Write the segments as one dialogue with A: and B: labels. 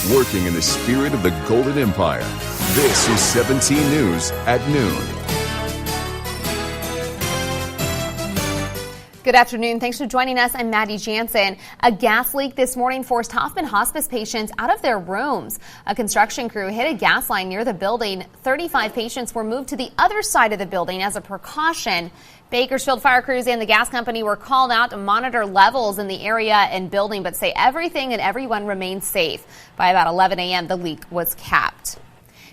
A: working in the spirit of the Golden Empire. This is 17 News at noon.
B: Good afternoon. Thanks for joining us. I'm Maddie Jansen. A gas leak this morning forced Hoffmann Hospice patients out of their rooms. A construction crew hit a gas line near the building. 35 patients were moved to the other side of the building as a precaution. Bakersfield fire crews and the gas company were called out to monitor levels in the area and building, but say everything and everyone remains safe. By about 11 a.m., the leak was capped.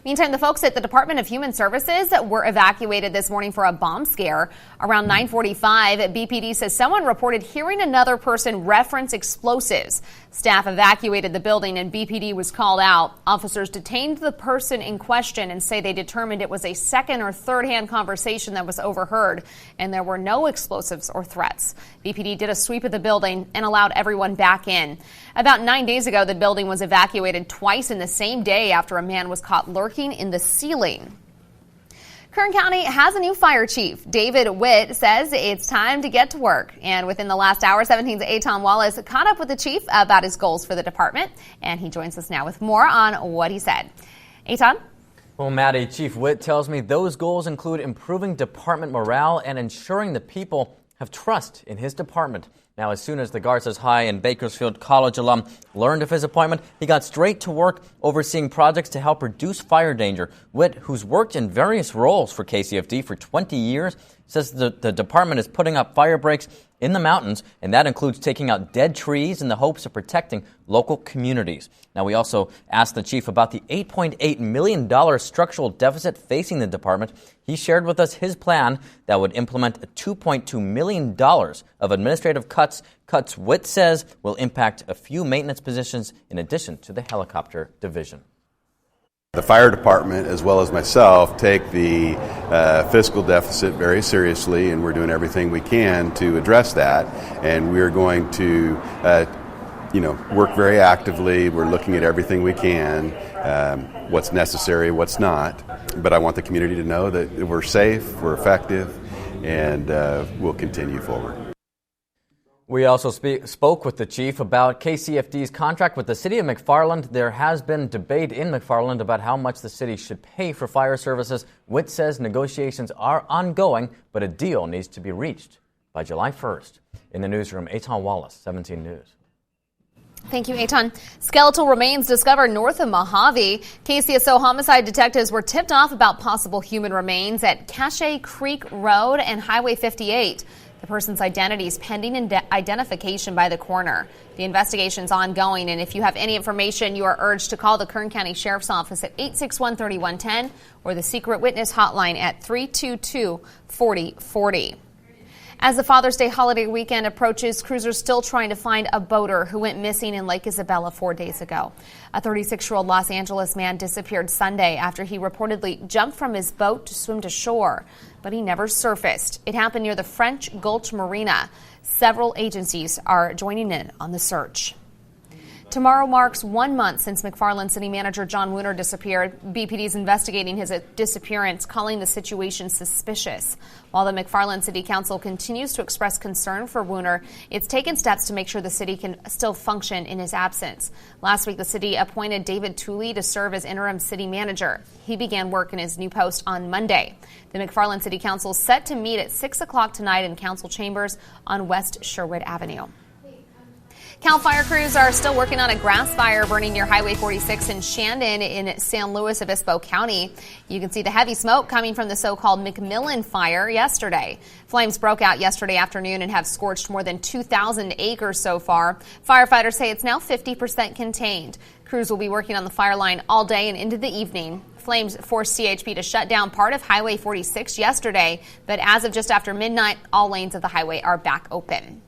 B: Meantime, the folks at the Department of Human Services were evacuated this morning for a bomb scare. Around 9:45, BPD says someone reported hearing another person reference explosives. Staff evacuated the building and BPD was called out. Officers detained the person in question and say they determined it was a second or third-hand conversation that was overheard, and there were no explosives or threats. BPD did a sweep of the building and allowed everyone back in. About 9 days ago, the building was evacuated twice in the same day after a man was caught lurking in the ceiling. Kern County has a new fire chief. David Witt says it's time to get to work. And within the last hour, 17's Aton Wallace caught up with the chief about his goals for the department. And he joins us now with more on what he said. Aton?
C: Well, Maddie, Chief Witt tells me those goals include improving department morale and ensuring the people have trust in his department. Now, as soon as the Garces High and Bakersfield College alum learned of his appointment, he got straight to work overseeing projects to help reduce fire danger. Witt, who's worked in various roles for KCFD for 20 years, says the department is putting up fire breaks in the mountains, and that includes taking out dead trees in the hopes of protecting local communities. Now, we also asked the chief about the $8.8 million structural deficit facing the department. He shared with us his plan that would implement $2.2 million of administrative cuts. Cuts Witt says will impact a few maintenance positions in addition to the helicopter division.
D: The fire department, as well as myself, take the fiscal deficit very seriously, and we're doing everything we can to address that. And we're going to, work very actively. We're looking at everything we can, what's necessary, what's not. But I want the community to know that we're safe, we're effective, and we'll continue forward.
C: We also spoke with the chief about KCFD's contract with the city of McFarland. There has been debate in McFarland about how much the city should pay for fire services. Witt says negotiations are ongoing, but a deal needs to be reached by July 1st. In the newsroom, Aton Wallace, 17 News.
B: Thank you, Aton. Skeletal remains discovered north of Mojave. KCSO homicide detectives were tipped off about possible human remains at Cache Creek Road and Highway 58. The person's identity is pending identification by the coroner. The investigation is ongoing, and if you have any information, you are urged to call the Kern County Sheriff's Office at 861-3110 or the Secret Witness Hotline at 322-4040. As the Father's Day holiday weekend approaches, crews are still trying to find a boater who went missing in Lake Isabella 4 days ago. A 36-year-old Los Angeles man disappeared Sunday after he reportedly jumped from his boat to swim to shore, but he never surfaced. It happened near the French Gulch Marina. Several agencies are joining in on the search. Tomorrow marks 1 month since McFarland City Manager John Wooner disappeared. BPD is investigating his disappearance, calling the situation suspicious. While the McFarland City Council continues to express concern for Wooner, it's taken steps to make sure the city can still function in his absence. Last week, the city appointed David Tooley to serve as interim city manager. He began work in his new post on Monday. The McFarland City Council is set to meet at 6 o'clock tonight in council chambers on West Sherwood Avenue. Cal Fire crews are still working on a grass fire burning near Highway 46 in Shandon in San Luis Obispo County. You can see the heavy smoke coming from the so-called McMillan fire yesterday. Flames broke out yesterday afternoon and have scorched more than 2,000 acres so far. Firefighters say it's now 50% contained. Crews will be working on the fire line all day and into the evening. Flames forced CHP to shut down part of Highway 46 yesterday, but as of just after midnight, all lanes of the highway are back open.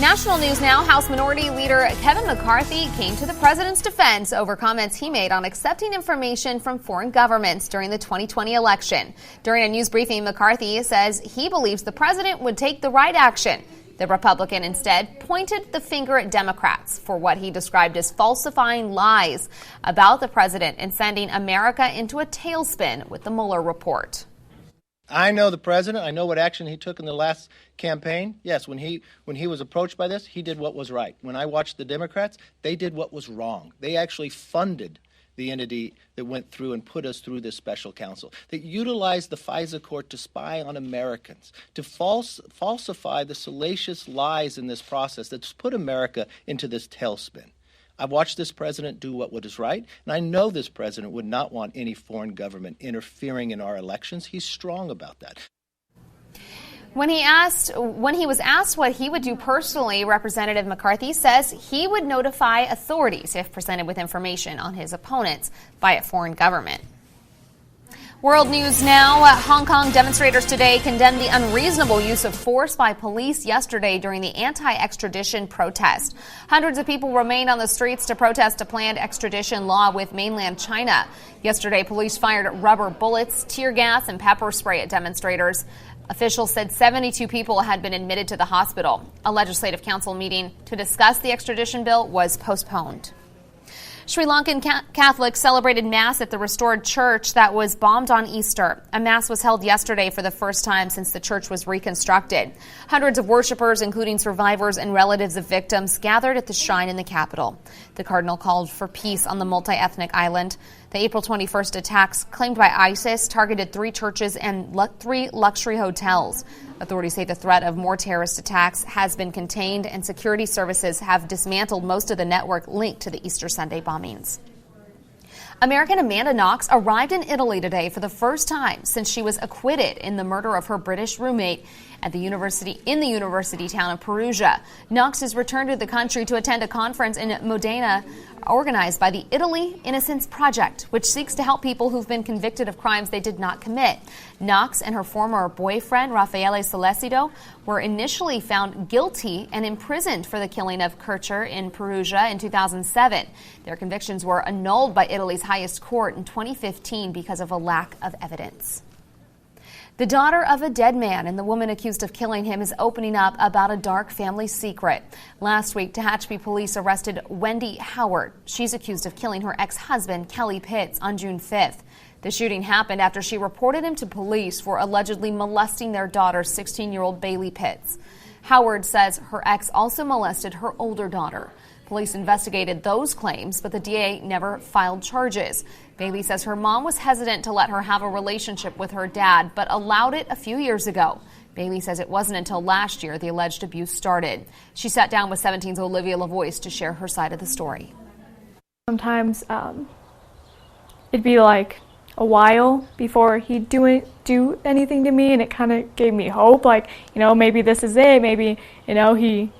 B: National news now. House Minority Leader Kevin McCarthy came to the president's defense over comments he made on accepting information from foreign governments during the 2020 election. During a news briefing, McCarthy says he believes the president would take the right action. The Republican instead pointed the finger at Democrats for what he described as falsifying lies about the president and sending America into a tailspin with the Mueller report.
E: I know the president. I know what action he took in the last campaign. Yes, when he was approached by this, he did what was right. When I watched the Democrats, they did what was wrong. They actually funded the entity that went through and put us through this special counsel, that utilized the FISA court to spy on Americans, to falsify the salacious lies in this process that's put America into this tailspin. I've watched this president do what was right, and I know this president would not want any foreign government interfering in our elections. He's strong about that.
B: When he was asked what he would do personally, Representative McCarthy says he would notify authorities if presented with information on his opponents by a foreign government. World news now. Hong Kong demonstrators today condemned the unreasonable use of force by police yesterday during the anti-extradition protest. Hundreds of people remained on the streets to protest a planned extradition law with mainland China. Yesterday, police fired rubber bullets, tear gas, and pepper spray at demonstrators. Officials said 72 people had been admitted to the hospital. A legislative council meeting to discuss the extradition bill was postponed. Sri Lankan Catholics celebrated Mass at the restored church that was bombed on Easter. A Mass was held yesterday for the first time since the church was reconstructed. Hundreds of worshipers, including survivors and relatives of victims, gathered at the shrine in the capital. The cardinal called for peace on the multi-ethnic island. The April 21st attacks claimed by ISIS targeted 3 churches and 3 luxury hotels. Authorities say the threat of more terrorist attacks has been contained, and security services have dismantled most of the network linked to the Easter Sunday bombings. American Amanda Knox arrived in Italy today for the first time since she was acquitted in the murder of her British roommate at the university town of Perugia. Knox has returned to the country to attend a conference in Modena organized by the Italy Innocence Project, which seeks to help people who've been convicted of crimes they did not commit. Knox and her former boyfriend, Raffaele Sollecito, were initially found guilty and imprisoned for the killing of Kircher in Perugia in 2007. Their convictions were annulled by Italy's highest court in 2015 because of a lack of evidence. The daughter of a dead man and the woman accused of killing him is opening up about a dark family secret. Last week, Tehachapi police arrested Wendy Howard. She's accused of killing her ex-husband, Kelly Pitts, on June 5th. The shooting happened after she reported him to police for allegedly molesting their daughter, 16-year-old Bailey Pitts. Howard says her ex also molested her older daughter. Police investigated those claims, but the DA never filed charges. Bailey says her mom was hesitant to let her have a relationship with her dad, but allowed it a few years ago. Bailey says it wasn't until last year the alleged abuse started. She sat down with 17's Olivia LaVoice to share her side of the story.
F: Sometimes it'd be like a while before he'd do anything to me, and it kind of gave me hope, like, maybe this is it. Maybe, he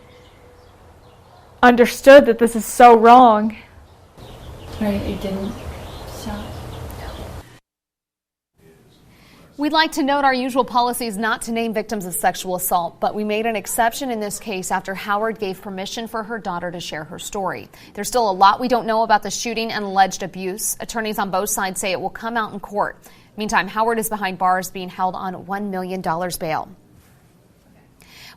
F: understood that this is so wrong.
G: Right, it didn't stop.
B: We'd like to note our usual policy is not to name victims of sexual assault, but we made an exception in this case after Howard gave permission for her daughter to share her story. There's still a lot we don't know about the shooting and alleged abuse. Attorneys on both sides say it will come out in court. Meantime, Howard is behind bars being held on $1 million bail.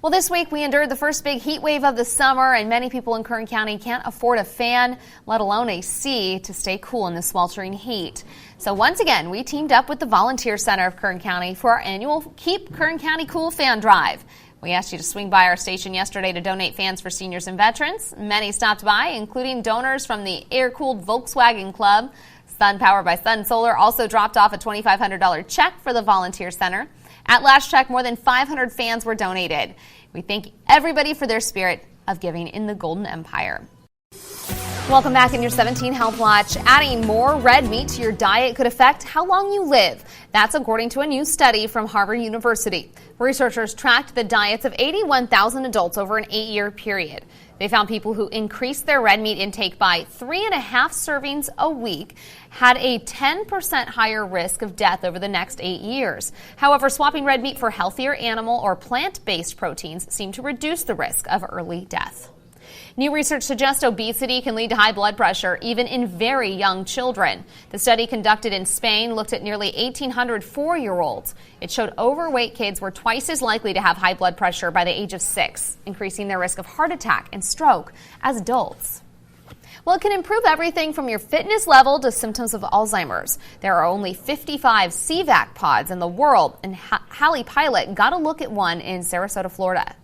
B: Well, this week we endured the first big heat wave of the summer, and many people in Kern County can't afford a fan, let alone AC, to stay cool in the sweltering heat. So once again, we teamed up with the Volunteer Center of Kern County for our annual Keep Kern County Cool Fan Drive. We asked you to swing by our station yesterday to donate fans for seniors and veterans. Many stopped by, including donors from the air-cooled Volkswagen Club. Sun Powered by Sun Solar also dropped off a $2,500 check for the Volunteer Center. At last check, more than 500 fans were donated. We thank everybody for their spirit of giving in the Golden Empire. Welcome back in your 17 Health Watch. Adding more red meat to your diet could affect how long you live. That's according to a new study from Harvard University. Researchers tracked the diets of 81,000 adults over an 8-year period. They found people who increased their red meat intake by 3.5 servings a week had a 10% higher risk of death over the next 8 years. However, swapping red meat for healthier animal or plant-based proteins seemed to reduce the risk of early death. New research suggests obesity can lead to high blood pressure, even in very young children. The study conducted in Spain looked at nearly 1,800 4-year-olds. It showed overweight kids were twice as likely to have high blood pressure by the age of 6, increasing their risk of heart attack and stroke as adults. Well, it can improve everything from your fitness level to symptoms of Alzheimer's. There are only 55 CVAC pods in the world, and Hallie Pilot got a look at one in Sarasota, Florida.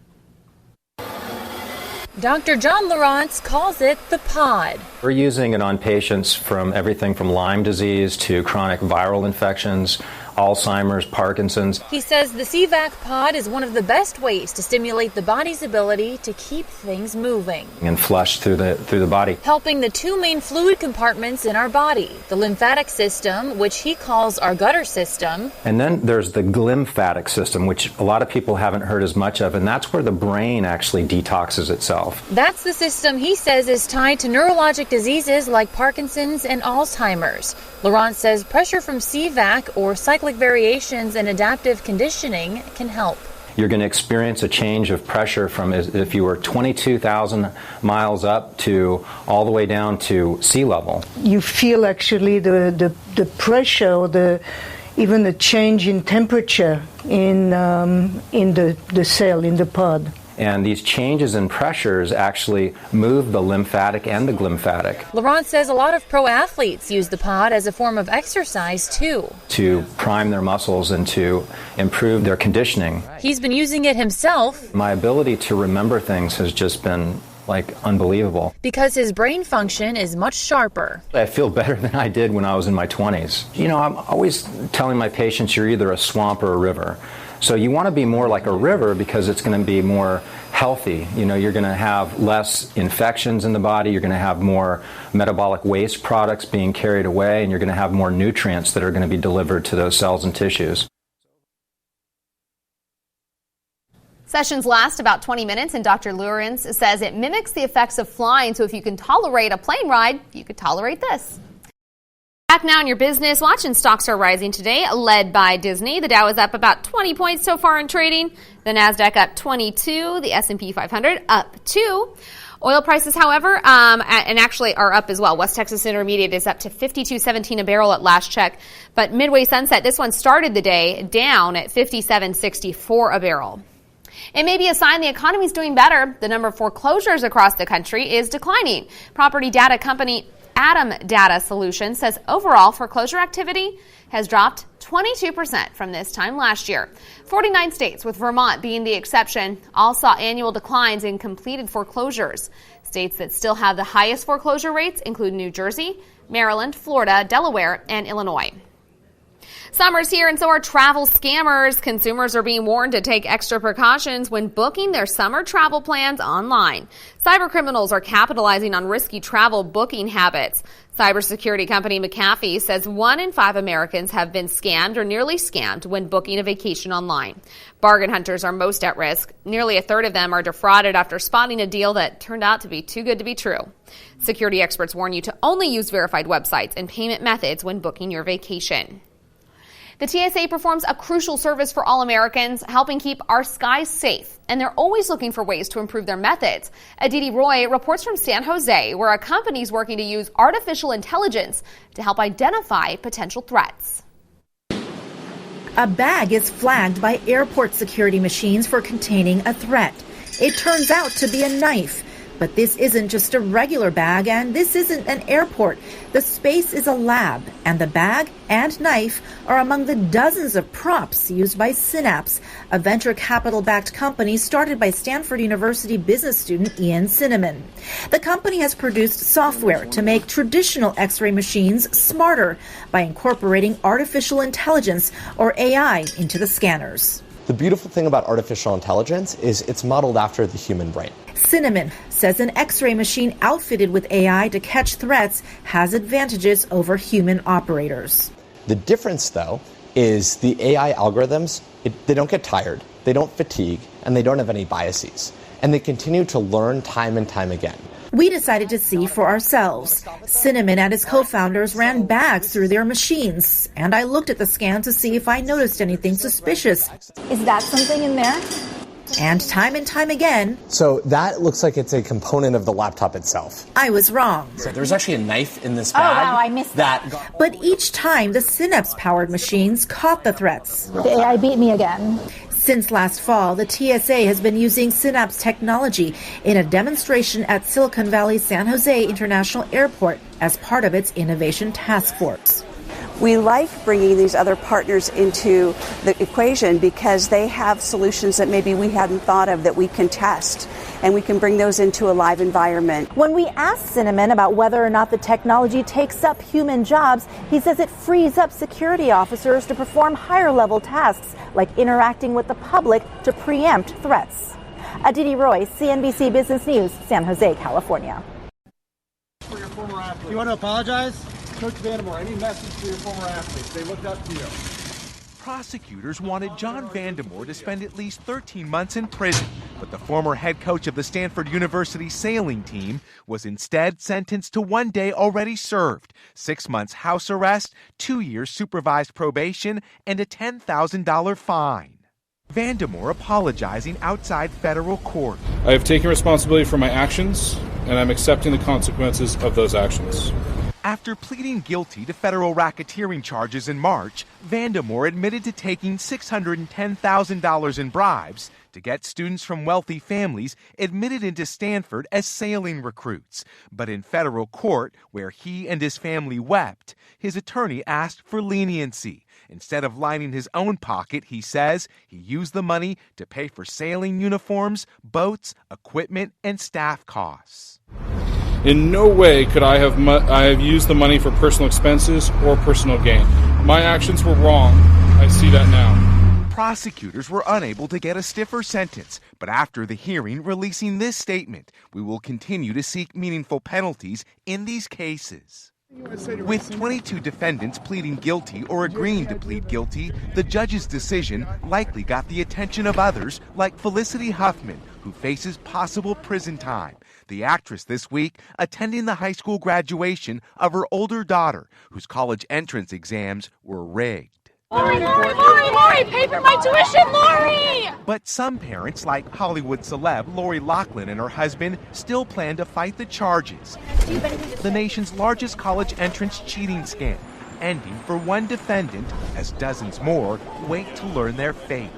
H: Dr. John Lawrence calls it the pod.
I: We're using it on patients from everything from Lyme disease to chronic viral infections, Alzheimer's, Parkinson's.
H: He says the CVAC pod is one of the best ways to stimulate the body's ability to keep things moving
I: And flush through the body.
H: Helping the two main fluid compartments in our body, the lymphatic system, which he calls our gutter system.
I: And then there's the glymphatic system, which a lot of people haven't heard as much of, and that's where the brain actually detoxes itself.
H: That's the system he says is tied to neurologic diseases like Parkinson's and Alzheimer's. Lawrence says pressure from CVAC or cyclic variations in adaptive conditioning can help.
I: You're going to experience a change of pressure from if you were 22,000 miles up to all the way down to sea level.
J: You feel actually the pressure, or even the change in temperature in the cell, in the pod.
I: And these changes in pressures actually move the lymphatic and the glymphatic.
H: Lawrence says a lot of pro athletes use the pod as a form of exercise too.
I: To prime their muscles and to improve their conditioning.
H: He's been using it himself.
I: My ability to remember things has just been unbelievable.
H: Because his brain function is much sharper.
I: I feel better than I did when I was in my 20s. You know, I'm always telling my patients you're either a swamp or a river. So you want to be more like a river because it's going to be more healthy. You know, you're going to have less infections in the body, you're going to have more metabolic waste products being carried away, and you're going to have more nutrients that are going to be delivered to those cells and tissues.
B: Sessions last about 20 minutes, and Dr. Lawrence says it mimics the effects of flying, so if you can tolerate a plane ride, you could tolerate this. Back now in your business watch, and stocks are rising today, led by Disney. The Dow is up about 20 points so far in trading. The Nasdaq up 22, the S&P 500 up 2. Oil prices, however, and actually are up as well. West Texas Intermediate is up to $52.17 a barrel at last check. But Midway Sunset, this one started the day down at $57.64 a barrel. It may be a sign the economy is doing better. The number of foreclosures across the country is declining. Property data company Adam Data Solutions says overall foreclosure activity has dropped 22% from this time last year. 49 states, with Vermont being the exception, all saw annual declines in completed foreclosures. States that still have the highest foreclosure rates include New Jersey, Maryland, Florida, Delaware, and Illinois. Summer's here, and so are travel scammers. Consumers are being warned to take extra precautions when booking their summer travel plans online. Cybercriminals are capitalizing on risky travel booking habits. Cybersecurity company McAfee says 1 in 5 Americans have been scammed or nearly scammed when booking a vacation online. Bargain hunters are most at risk. Nearly a third of them are defrauded after spotting a deal that turned out to be too good to be true. Security experts warn you to only use verified websites and payment methods when booking your vacation. The TSA performs a crucial service for all Americans, helping keep our skies safe. And they're always looking for ways to improve their methods. Aditi Roy reports from San Jose, where a company is working to use artificial intelligence to help identify potential threats.
K: A bag is flagged by airport security machines for containing a threat. It turns out to be a knife. But this isn't just a regular bag, and this isn't an airport. The space is a lab, and the bag and knife are among the dozens of props used by Synapse, a venture capital-backed company started by Stanford University business student Ian Cinnamon. The company has produced software to make traditional X-ray machines smarter by incorporating artificial intelligence, or AI, into the scanners.
L: The beautiful thing about artificial intelligence is it's modeled after the human brain.
K: Cinnamon says an X-ray machine outfitted with AI to catch threats has advantages over human operators.
L: The difference, though, is the AI algorithms, they don't get tired, they don't fatigue, and they don't have any biases. And they continue to learn time and time again.
K: We decided to see for ourselves. Cinnamon and his co-founders ran bags through their machines, and I looked at the scan to see if I noticed anything suspicious.
M: Is that something in there?
K: And time again.
L: So that looks like it's a component of the laptop itself.
K: I was wrong.
L: So there's actually a knife in this bag.
M: Oh, wow, I missed that.
K: But each time, the Synapse-powered machines caught the threats.
M: The AI beat me again.
K: Since last fall, the TSA has been using Synapse technology in a demonstration at Silicon Valley's San Jose International Airport as part of its innovation task force.
N: We like bringing these other partners into the equation because they have solutions that maybe we hadn't thought of that we can test, and we can bring those into a live environment.
O: When we asked Cinnamon about whether or not the technology takes up human jobs, he says it frees up security officers to perform higher-level tasks like interacting with the public to preempt threats. Aditi Roy, CNBC Business News, San Jose, California.
P: You want to apologize? Coach Vandemore, any message for your former athletes? They looked up to you.
Q: Prosecutors wanted John Vandemore to spend at least 13 months in prison, but the former head coach of the Stanford University sailing team was instead sentenced to 1 day already served, 6 months house arrest, 2 years supervised probation, and a $10,000 fine. Vandemore apologizing outside federal court.
R: I have taken responsibility for my actions, and I'm accepting the consequences of those actions.
Q: After pleading guilty to federal racketeering charges in March, Vandemore admitted to taking $610,000 in bribes to get students from wealthy families admitted into Stanford as sailing recruits. But in federal court, where he and his family wept, his attorney asked for leniency. Instead of lining his own pocket, he says he used the money to pay for sailing uniforms, boats, equipment, and staff costs.
R: In no way could I have used the money for personal expenses or personal gain. My actions were wrong. I see that now.
Q: Prosecutors were unable to get a stiffer sentence, but after the hearing, releasing this statement, we will continue to seek meaningful penalties in these cases. With 22 defendants pleading guilty or agreeing to plead guilty, the judge's decision likely got the attention of others like Felicity Hoffmann, who faces possible prison time. The actress this week attending the high school graduation of her older daughter, whose college entrance exams were rigged.
S: Lori, pay for my tuition, Lori!
Q: But some parents, like Hollywood celeb Lori Loughlin and her husband, still plan to fight the charges. The nation's largest college entrance cheating scam, ending for one defendant as dozens more wait to learn their fate.